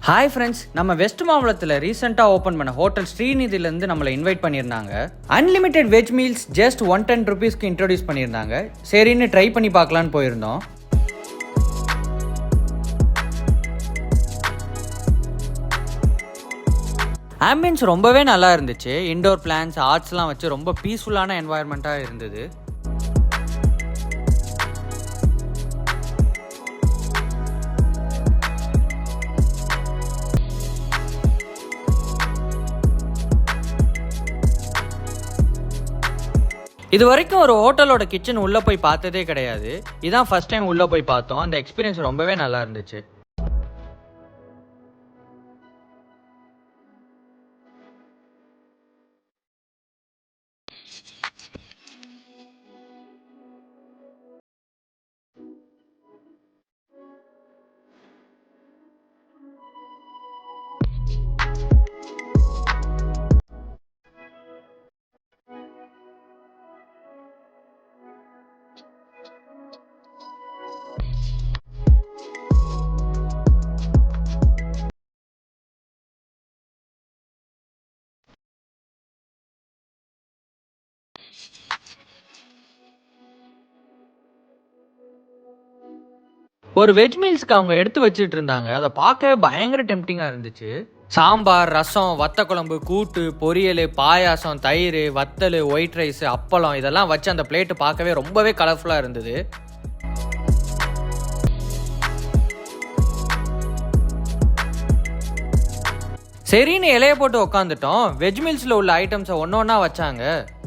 Hi friends, நம்ம west மாவட்டத்தில் ரீசெண்டாக ஓப்பன் பண்ண ஹோட்டல் ஸ்ரீநிதியிலேருந்து நம்மளை இன்வைட் பண்ணியிருந்தாங்க. அன்லிமிட்டெட் வெஜ் மீல்ஸ் ஜஸ்ட் 110 ருபீஸ்க்கு இன்ட்ரோடியூஸ் பண்ணியிருந்தாங்க. சரின்னு ட்ரை பண்ணி பார்க்கலான்னு போயிருந்தோம். ஆம்பியன்ஸ் ரொம்பவே நல்லா இருந்துச்சு. இண்டோர் பிளான்ஸ், ஆர்ட்ஸ்லாம் வச்சு ரொம்ப பீஸ்ஃபுல்லான என்வாயர்மெண்ட்டாக இருந்தது. இது வரைக்கும் ஒரு ஹோட்டலோட கிச்சன் உள்ளே போய் பார்த்ததே கிடையாது. இதான் ஃபர்ஸ்ட் டைம் உள்ளே போய் பார்த்தோம். அந்த எக்ஸ்பீரியன்ஸ் ரொம்பவே நல்லா இருந்துச்சு. ஒரு வெஜ் மீல்ஸ்க்கு அவங்க எடுத்து வச்சுட்டு இருந்தாங்க. அதை பார்க்கவே பயங்கர டெம்டிங்காக இருந்துச்சு. சாம்பார், ரசம், வத்த குழம்பு, கூட்டு, பொரியல், பாயாசம், தயிர், வத்தல், ஒயிட் ரைஸ், அப்பளம் இதெல்லாம் வச்சு அந்த பிளேட்டு பார்க்கவே ரொம்பவே கலர்ஃபுல்லாக இருந்தது. சரின்னு இலைய போட்டு உக்காந்துட்டோம். வெஜ் மீல்ஸில் உள்ள ஐட்டம்ஸை ஒன்றா வச்சாங்க.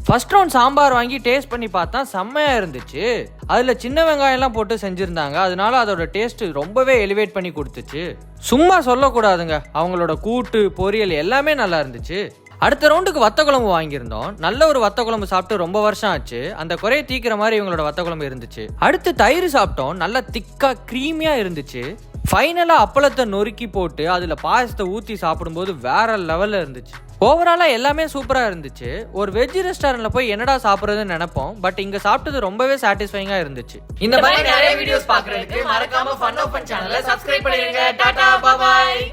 ஃபர்ஸ்ட் ரவுண்ட் சாம்பார் வாங்கி டேஸ்ட் பண்ணி பார்த்தா செம்மையாக இருந்துச்சு. அதில் சின்ன வெங்காயம்லாம் போட்டு செஞ்சுருந்தாங்க. அதனால அதோட டேஸ்ட் ரொம்பவே எலிவேட் பண்ணி கொடுத்துச்சு. சும்மா சொல்லக்கூடாதுங்க, அவங்களோட கூட்டு, பொரியல் எல்லாமே நல்லா இருந்துச்சு. அடுத்த ரவுண்டுக்கு வத்த குழம்பு வாங்கியிருந்தோம். நல்ல ஒரு வத்த குழம்பு சாப்பிட்டு ரொம்ப வருஷம் ஆச்சு. அந்த குறையை தீக்கிற மாதிரி இவங்களோட வத்த குழம்பு இருந்துச்சு. அடுத்து தயிர் சாப்பிட்டோம். நல்லா திக்கா க்ரீமியாக இருந்துச்சு. ஃபைனலாக அப்பளத்தை நொறுக்கி போட்டு அதில் பாயசத்தை ஊற்றி சாப்பிடும்போது வேற லெவலில் இருந்துச்சு. ஓவராலாக எல்லாமே சூப்பராக இருந்துச்சு. ஒரு வெஜ் ரெஸ்டாரண்ட்டில் போய் என்னடா சாப்பிட்றதுன்னு நினைப்போம். பட் இங்கே சாப்பிட்டது ரொம்பவே சாட்டிஸ்ஃபைங்காக இருந்துச்சு. இந்த மாதிரி நிறைய வீடியோஸ் பார்க்குறதுக்கு மறக்காம ஃபன் ஓப்பன் சேனலை சப்ஸ்கிரைப் பண்ணிடுங்க. டாடா, பாய்.